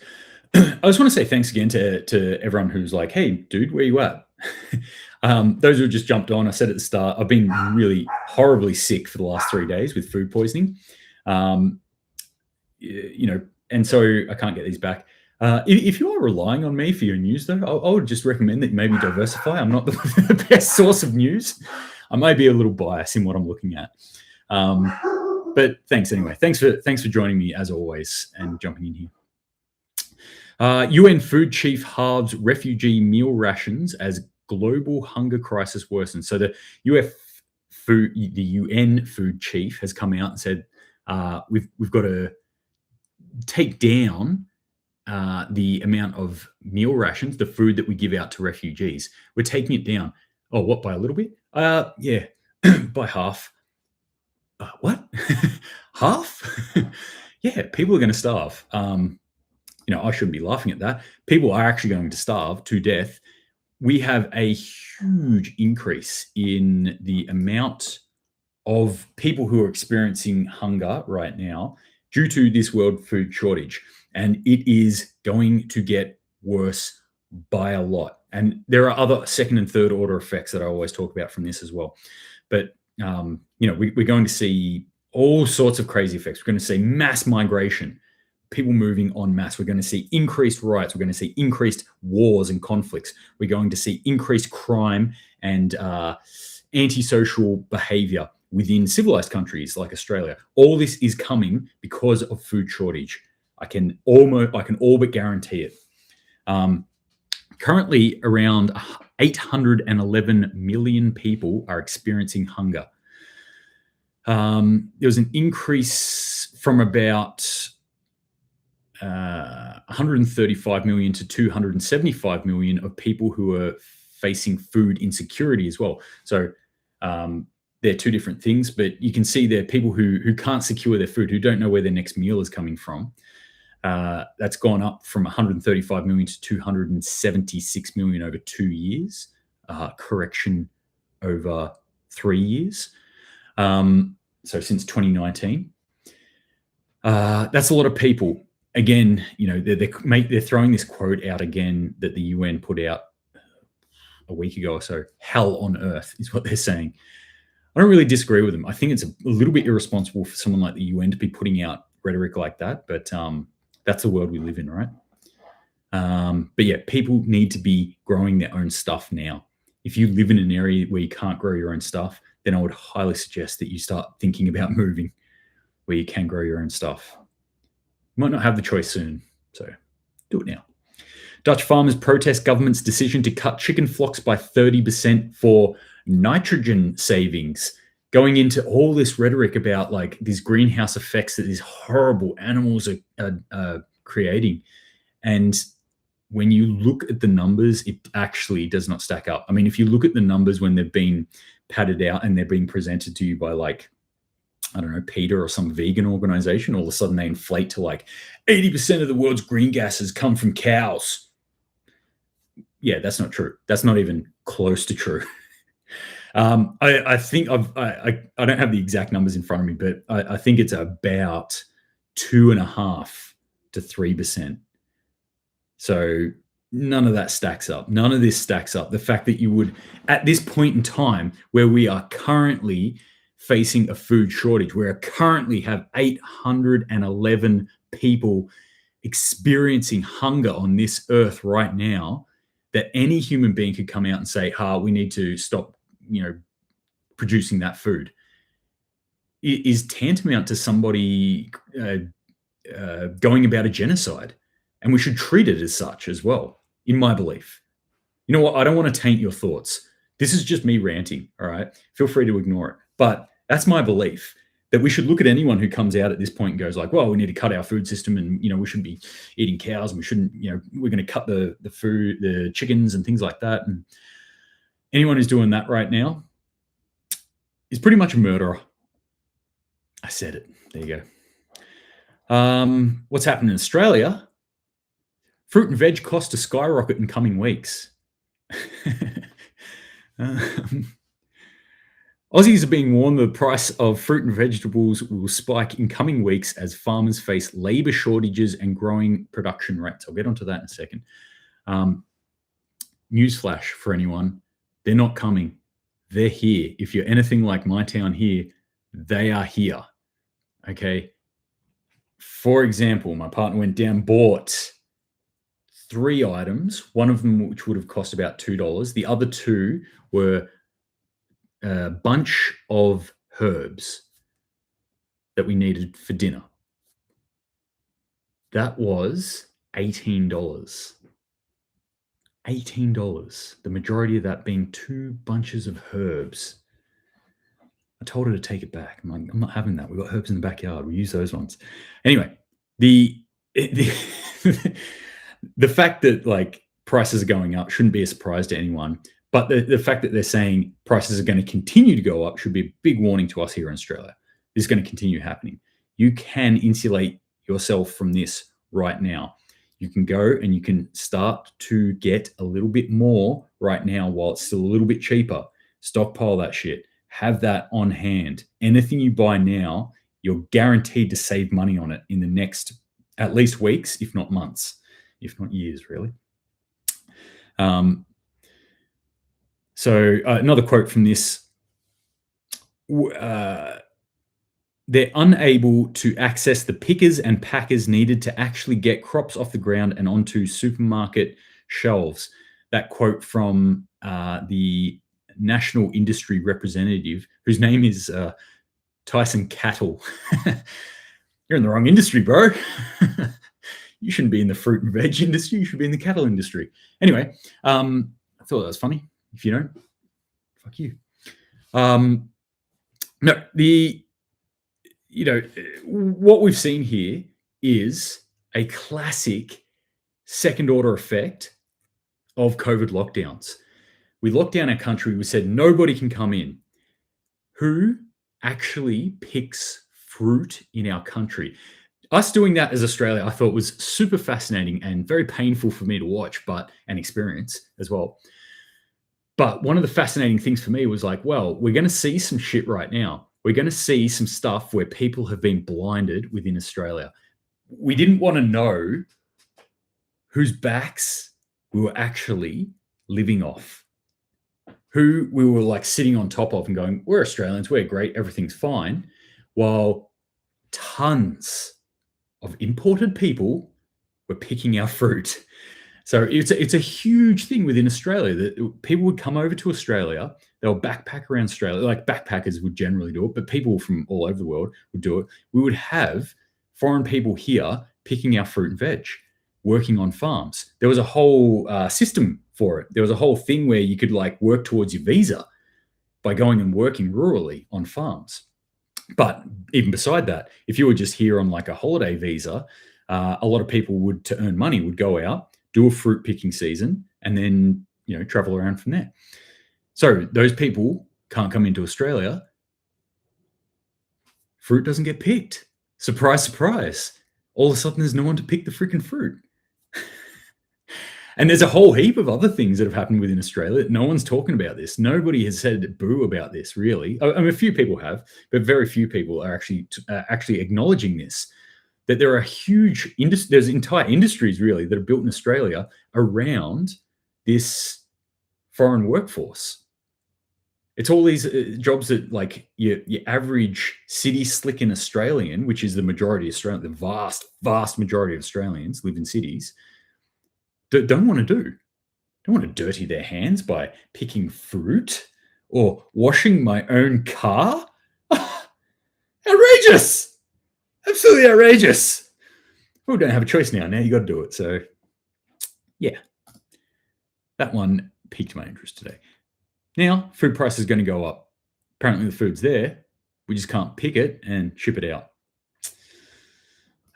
I just want to say thanks again to everyone who's like, hey, dude, where you at? Those who just jumped on, I said at the start, I've been really horribly sick for the last 3 days with food poisoning. And so I can't get these back. If you are relying on me for your news, though, I would just recommend that you maybe diversify. I'm not the best source of news. I may be a little biased in what I'm looking at. But thanks anyway. Thanks for joining me as always and jumping in here. UN food chief halves refugee meal rations as global hunger crisis worsens. So the UN food chief has come out and said we've got to take down the amount of meal rations, the food that we give out to refugees. We're taking it down. Oh, what, by a little bit? Yeah, by half. What? Half? Yeah, people are going to starve. I shouldn't be laughing at that. People are actually going to starve to death. We have a huge increase in the amount of people who are experiencing hunger right now due to this world food shortage. And it is going to get worse by a lot. And there are other second and third order effects that I always talk about from this as well. But, we're going to see all sorts of crazy effects. We're going to see mass migration, people moving en masse. We're going to see increased riots. We're going to see increased wars and conflicts. We're going to see increased crime and antisocial behavior within civilized countries like Australia. All this is coming because of food shortage. I can all but guarantee it. Currently, around 811 million people are experiencing hunger. There was an increase from about 135 million to 275 million of people who are facing food insecurity as well. So they're two different things, but you can see there are people who can't secure their food, who don't know where their next meal is coming from. That's gone up from 135 million to 276 million over 2 years. Correction over 3 years. So since 2019. That's a lot of people. Again, they're throwing this quote out again that the UN put out a week ago or so. Hell on earth is what they're saying. I don't really disagree with them. I think it's a little bit irresponsible for someone like the UN to be putting out rhetoric like that, but that's the world we live in, right? But yeah, people need to be growing their own stuff now. If you live in an area where you can't grow your own stuff, then I would highly suggest that you start thinking about moving where you can grow your own stuff. You might not have the choice soon, so do it now. Dutch farmers protest government's decision to cut chicken flocks by 30% for nitrogen savings, going into all this rhetoric about like these greenhouse effects that these horrible animals are creating. And when you look at the numbers, it actually does not stack up. I mean, if you look at the numbers when they've been padded out and they're being presented to you by like, I don't know, PETA or some vegan organization, all of a sudden they inflate to like 80% of the world's green gases come from cows. Yeah, that's not true. That's not even close to true. I think I don't have the exact numbers in front of me, but I think it's about 2.5 to 3%. So none of that stacks up. None of this stacks up. The fact that you would, at this point in time where we are currently facing a food shortage, where we currently have 811 people experiencing hunger on this earth right now, that any human being could come out and say, we need to stop, producing that food, it is tantamount to somebody going about a genocide. And we should treat it as such as well, in my belief. You know what? I don't want to taint your thoughts. This is just me ranting, all right? Feel free to ignore it. But that's my belief, that we should look at anyone who comes out at this point and goes like, well, we need to cut our food system and, we shouldn't be eating cows and we shouldn't, we're going to cut the food, the chickens and things like that. And anyone who's doing that right now is pretty much a murderer. I said it. There you go. What's happened in Australia? Fruit and veg costs to skyrocket in coming weeks. Aussies are being warned the price of fruit and vegetables will spike in coming weeks as farmers face labour shortages and growing production rates. I'll get onto that in a second. Newsflash for anyone, they're not coming. They're here. If you're anything like my town here, they are here. Okay. For example, my partner went down, bought 3 items, one of them which would have cost about $2. The other 2 were a bunch of herbs that we needed for dinner. That was $18. $18. The majority of that being 2 bunches of herbs. I told her to take it back. I'm like, I'm not having that. We've got herbs in the backyard. We use those ones. Anyway, the the fact that like prices are going up shouldn't be a surprise to anyone. But the fact that they're saying prices are going to continue to go up should be a big warning to us here in Australia. This is going to continue happening. You can insulate yourself from this right now. You can go and you can start to get a little bit more right now while it's still a little bit cheaper. Stockpile that shit. Have that on hand. Anything you buy now, you're guaranteed to save money on it in the next at least weeks, if not months, if not years, really. So another quote from this, they're unable to access the pickers and packers needed to actually get crops off the ground and onto supermarket shelves. That quote from the national industry representative, whose name is Tyson Cattle. You're in the wrong industry, bro. You shouldn't be in the fruit and veg industry. You should be in the cattle industry. Anyway, I thought that was funny. If you don't, fuck you. No, what we've seen here is a classic second order effect of COVID lockdowns. We locked down our country. We said nobody can come in. Who actually picks fruit in our country? Us doing that as Australia, I thought was super fascinating and very painful for me to watch, and experience as well. But one of the fascinating things for me was like, well, we're going to see some shit right now. We're going to see some stuff where people have been blinded within Australia. We didn't want to know whose backs we were actually living off, who we were like sitting on top of and going, we're Australians, we're great, everything's fine, while tons of imported people were picking our fruit. So it's a huge thing within Australia that people would come over to Australia. They'll backpack around Australia, like backpackers would generally do it, but people from all over the world would do it. We would have foreign people here picking our fruit and veg, working on farms. There was a whole system for it. There was a whole thing where you could like work towards your visa by going and working rurally on farms. But even beside that, if you were just here on like a holiday visa, a lot of people would, to earn money, would go out, do a fruit picking season, and then, travel around from there. So those people can't come into Australia. Fruit doesn't get picked. Surprise, surprise. All of a sudden, there's no one to pick the freaking fruit. And there's a whole heap of other things that have happened within Australia. No one's talking about this. Nobody has said boo about this, really. I mean, a few people have, but very few people are actually acknowledging this. That there are huge there's entire industries really that are built in Australia around this foreign workforce. It's all these jobs that like your average city slicking Australian, which is the majority of Australians, the vast majority of Australians live in cities, don't want to do. Don't want to dirty their hands by picking fruit or washing my own car. Outrageous! Absolutely outrageous. We don't have a choice now. Now you got to do it. So, yeah, that one piqued my interest today. Now, food price is going to go up. Apparently, the food's there. We just can't pick it and ship it out.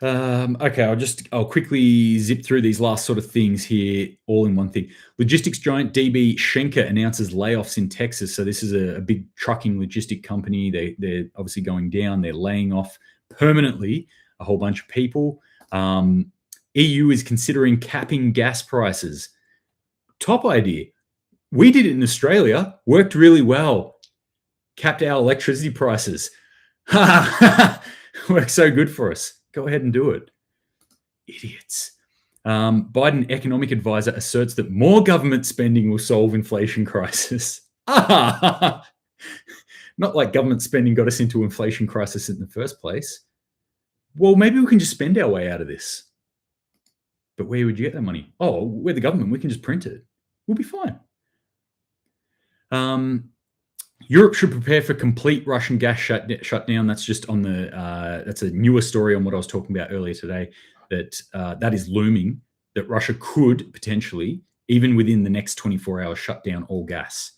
Okay, I'll quickly zip through these last sort of things here, all in one thing. Logistics giant DB Schenker announces layoffs in Texas. So this is a big trucking logistic company. They're obviously going down. They're laying off permanently a whole bunch of people. EU is considering capping gas prices. Top idea. We did it in Australia. Worked really well. Capped our electricity prices. Worked so good for us. Go ahead and do it. Idiots. Biden economic advisor asserts that more government spending will solve inflation crisis. Not like government spending got us into inflation crisis in the first place. Well, maybe we can just spend our way out of this. But where would you get that money? Oh, we're the government. We can just print it. We'll be fine. Europe should prepare for complete Russian gas shutdown. That's just on the. That's a newer story on what I was talking about earlier today. That is looming. That Russia could potentially, even within the next 24 hours, shut down all gas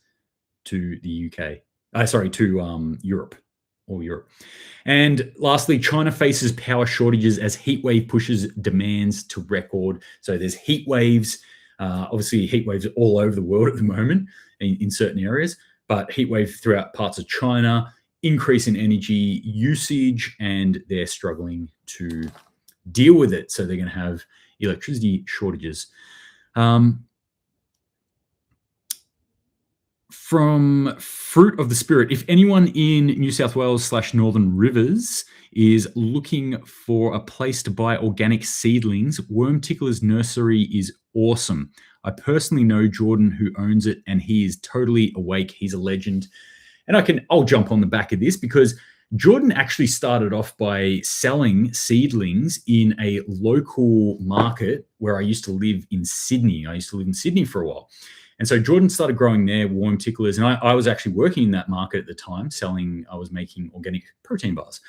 to the UK. To Europe. or Europe. And lastly, China faces power shortages as heat wave pushes demands to record. So there's heat waves, obviously heat waves all over the world at the moment in certain areas, but heat wave throughout parts of China, increase in energy usage, and they're struggling to deal with it. So they're going to have electricity shortages. From Fruit of the Spirit, if anyone in New South Wales / Northern Rivers is looking for a place to buy organic seedlings, Worm Tickler's Nursery is awesome. I personally know Jordan, who owns it, and he is totally awake. He's a legend. And I'll jump on the back of this because Jordan actually started off by selling seedlings in a local market where I used to live in Sydney. I used to live in Sydney for a while. And so Jordan started growing their worm ticklers. And I was actually working in that market at the time, I was making organic protein bars.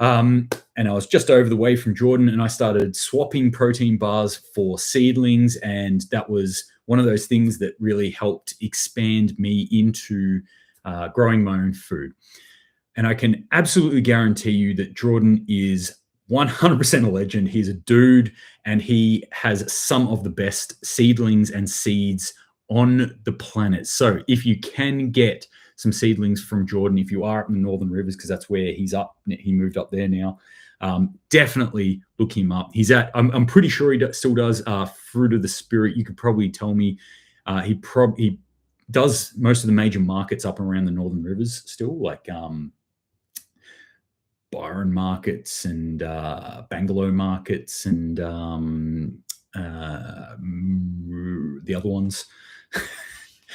And I was just over the way from Jordan, and I started swapping protein bars for seedlings. And that was one of those things that really helped expand me into growing my own food. And I can absolutely guarantee you that Jordan is 100% a legend. He's a dude, and he has some of the best seedlings and seeds on the planet. So if you can get some seedlings from Jordan, if you are up in the Northern Rivers, because that's where he moved up there now, definitely look him up. I'm pretty sure he still does Fruit of the Spirit. You could probably tell me he does most of the major markets up around the Northern Rivers still, like Byron markets and Bangalore markets and the other ones.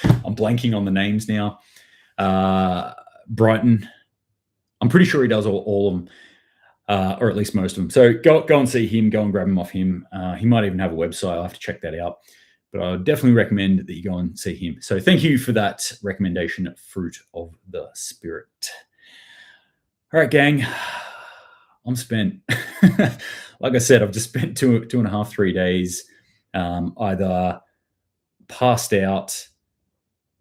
I'm blanking on the names now. Brighton. I'm pretty sure he does all of them, or at least most of them. So go and see him. Go and grab him off him. He might even have a website. I'll have to check that out. But I would definitely recommend that you go and see him. So thank you for that recommendation, Fruit of the Spirit. All right, gang. I'm spent. Like I said, I've just spent 2.5, 3 days either passed out,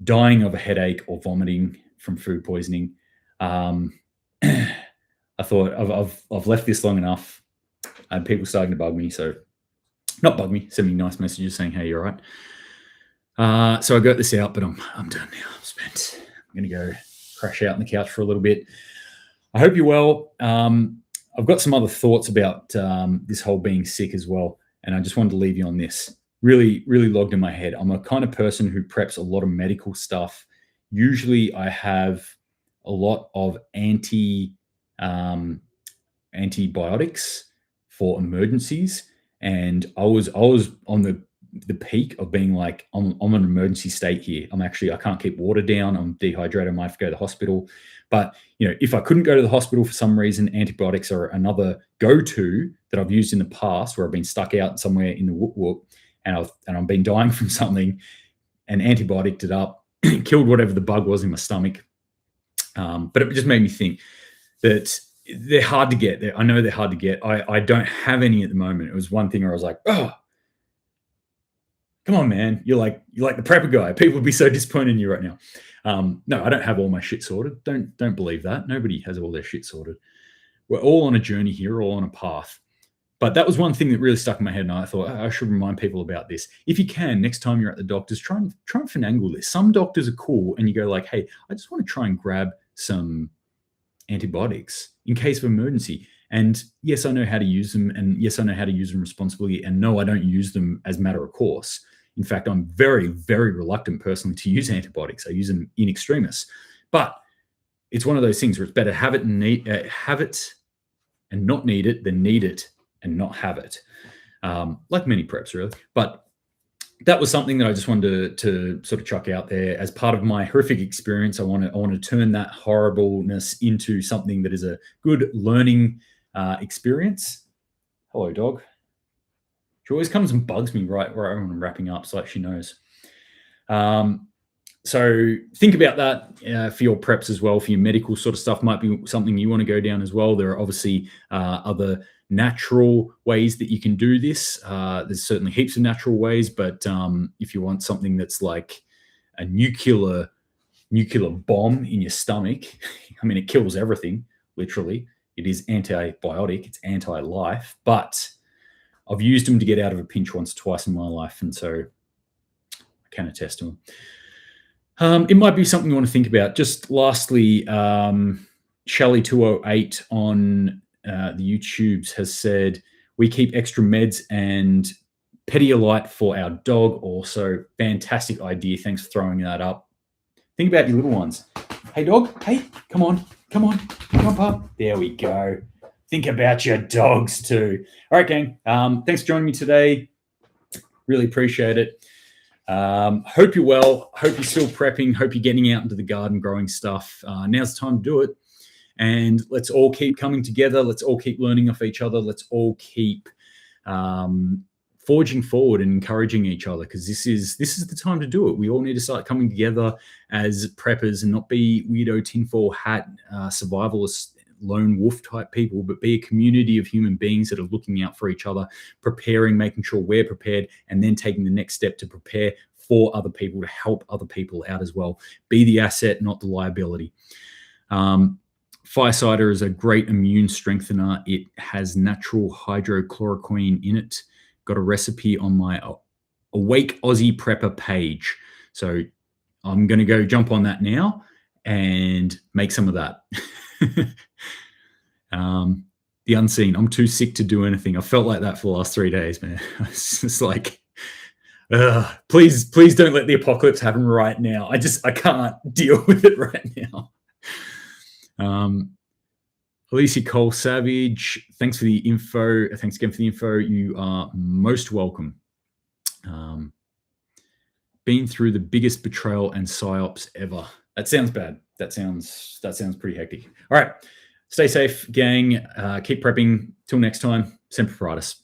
dying of a headache, or vomiting from food poisoning. I thought I've left this long enough, and people starting to bug me. So not bug me, send me nice messages saying, "Hey, you're right." So I got this out, but I'm done now. I'm spent. I'm gonna go crash out on the couch for a little bit. I hope you're well. I've got some other thoughts about this whole being sick as well, and I just wanted to leave you on this. Really, really logged in my head. I'm a kind of person who preps a lot of medical stuff. Usually I have a lot of antibiotics for emergencies. And I was on the peak of being like, I'm an emergency state here. I can't keep water down. I'm dehydrated. I might have to go to the hospital. But if I couldn't go to the hospital for some reason, antibiotics are another go-to that I've used in the past where I've been stuck out somewhere in the whoop and I've been dying from something, and antibioticed it up, killed whatever the bug was in my stomach. But it just made me think that they're hard to get. I know they're hard to get. I don't have any at the moment. It was one thing where I was like, oh, come on, man. You're like the prepper guy. People would be so disappointed in you right now. No, I don't have all my shit sorted. Don't believe that. Nobody has all their shit sorted. We're all on a journey here, all on a path. But that was one thing that really stuck in my head, and I thought I should remind people about this. If you can, next time you're at the doctor's, try and finagle this. Some doctors are cool, and you go like, hey, I just want to try and grab some antibiotics in case of emergency. And yes, I know how to use them, and yes, I know how to use them responsibly, and no, I don't use them as a matter of course. In fact, I'm very, very reluctant personally to use antibiotics. I use them in extremis. But it's one of those things where it's better have it and not need it than need it and not have it. Like many preps, really. But that was something that I just wanted to sort of chuck out there as part of my horrific experience. I want to turn that horribleness into something that is a good learning experience. Hello, dog. She always comes and bugs me right when I'm wrapping up, so like she knows. So think about that for your preps as well. For your medical sort of stuff, might be something you want to go down as well. There are obviously other natural ways that you can do this. There's certainly heaps of natural ways, but if you want something that's like a nuclear nuclear bomb in your stomach. I mean, it kills everything, literally. It is antibiotic, it's anti-life, but I've used them to get out of a pinch once or twice in my life, and so I can attest to them. It might be something you want to think about. Just lastly, Shelly208 on the YouTubes has said, we keep extra meds and Pedialyte for our dog also. Fantastic idea. Thanks for throwing that up. Think about your little ones. Hey, dog. Hey, come on. Come on. Come on, pup. There we go. Think about your dogs too. All right, gang. Thanks for joining me today. Really appreciate it. Hope you're well. Hope you're still prepping. Hope you're getting out into the garden, growing stuff. Now's the time to do it. And let's all keep coming together. Let's all keep learning off each other. Let's all keep forging forward and encouraging each other, because this is the time to do it. We all need to start coming together as preppers and not be weirdo tinfoil hat survivalist lone wolf type people, but be a community of human beings that are looking out for each other, preparing, making sure we're prepared, and then taking the next step to prepare for other people, to help other people out as well. Be the asset, not the liability. Fire cider is a great immune strengthener. It has natural hydrochloroquine in it. Got a recipe on my Awake Aussie Prepper page. So I'm going to go jump on that now and make some of that. The unseen. I'm too sick to do anything. I felt like that for the last 3 days, man. It's just like, please don't let the apocalypse happen right now. I can't deal with it right now. Alicia Cole Savage, thanks for the info. Thanks again for the info. You are most welcome. Been through the biggest betrayal and psyops ever. That sounds bad. That sounds pretty hectic. All right. Stay safe, gang. Keep prepping. Till next time. Semper Paratus.